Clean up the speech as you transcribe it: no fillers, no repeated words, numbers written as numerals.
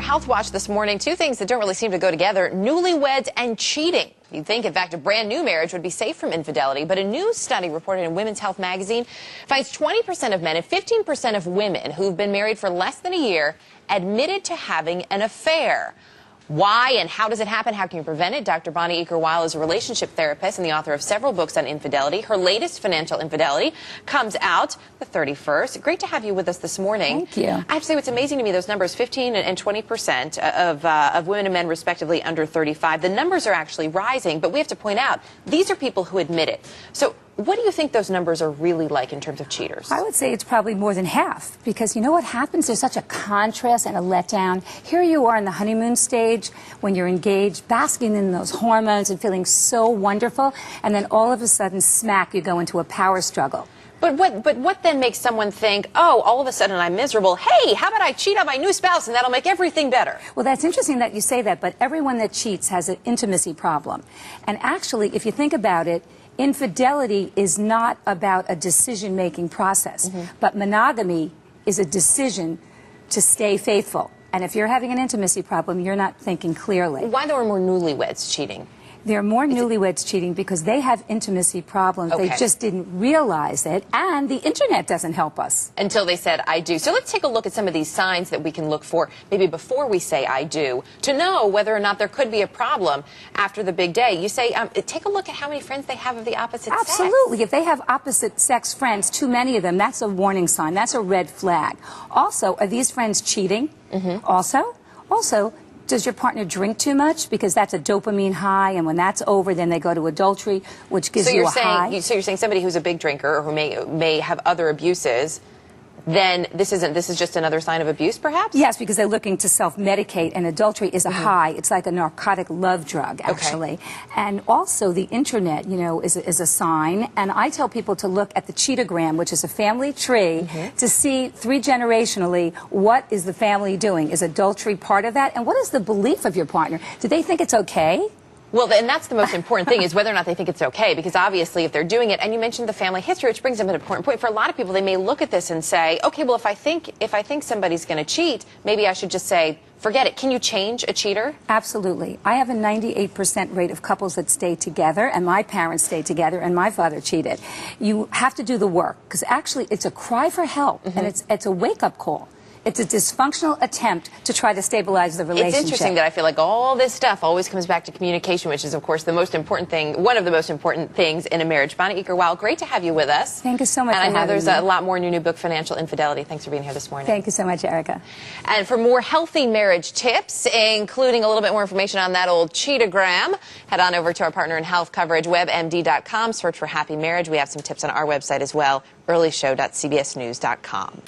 Health Watch this morning, two things that don't really seem to go together: newlyweds and cheating. You'd think, in fact, a brand new marriage would be safe from infidelity, but a new study reported in Women's Health magazine finds 20% of men and 15% of women who've been married for less than a year admitted to having an affair. Why and how does it happen? How can you prevent it? Dr. Bonnie Eaker-Weil is a relationship therapist and the author of several books on infidelity. Her latest, Financial Infidelity, comes out the 31st. Great to have you with us this morning. Thank you. I have to say, what's amazing to me, those numbers, 15 and 20% of women and men, respectively, under 35. The numbers are actually rising, but we have to point out, these are people who admit it. So what do you think those numbers are really like in terms of cheaters? I would say it's probably more than half, because you know what happens? There's such a contrast and a letdown. Here you are in the honeymoon stage when you're engaged, basking in those hormones and feeling so wonderful, and then all of a sudden, smack, you go into a power struggle. But what then makes someone think, oh, all of a sudden I'm miserable. Hey, how about I cheat on my new spouse and that'll make everything better? Well, that's interesting that you say that, but everyone that cheats has an intimacy problem. And actually, if you think about it, infidelity is not about a decision-making process, but monogamy is a decision to stay faithful. And if you're having an intimacy problem, you're not thinking clearly. Why there are more newlyweds cheating? There are more newlyweds cheating because they have intimacy problems. Okay. They just didn't realize it, and the internet doesn't help us. Until they said, I do. So let's take a look at some of these signs that we can look for, maybe before we say I do, to know whether or not there could be a problem after the big day. You say, take a look at how many friends they have of the opposite sex. Absolutely. If they have opposite sex friends, too many of them, that's a warning sign. That's a red flag. Also, are these friends cheating? Also, does your partner drink too much? Because that's a dopamine high, and when that's over, then they go to adultery, which gives you a high. So you're saying somebody who's a big drinker or who may have other abuses, then this is just another sign of abuse, perhaps? Yes, because they're looking to self-medicate, and adultery is a high. It's like a narcotic love drug, actually. Okay. And also the internet, you know, is a sign. And I tell people to look at the cheatogram, which is a family tree, to see three-generationally what is the family doing. Is adultery part of that? And what is the belief of your partner? Do they think it's okay? Well, and that's the most important thing, is whether or not they think it's okay, because obviously if they're doing it, and you mentioned the family history, which brings up an important point. For a lot of people, they may look at this and say, okay, well, if I think somebody's going to cheat, maybe I should just say, forget it. Can you change a cheater? Absolutely. I have a 98% rate of couples that stay together, and my parents stayed together, and my father cheated. You have to do the work, because actually it's a cry for help, and it's a wake-up call. It's a dysfunctional attempt to try to stabilize the relationship. It's interesting that I feel like all this stuff always comes back to communication, which is, of course, the most important thing, one of the most important things in a marriage. Bonnie Eaker-Weil, great to have you with us. Thank you so much. And I know there's a lot more in your new book, Financial Infidelity. Thanks for being here this morning. Thank you so much, Erica. And for more healthy marriage tips, including a little bit more information on that old cheatogram, head on over to our partner in health coverage, WebMD.com. Search for Happy Marriage. We have some tips on our website as well, earlyshow.cbsnews.com.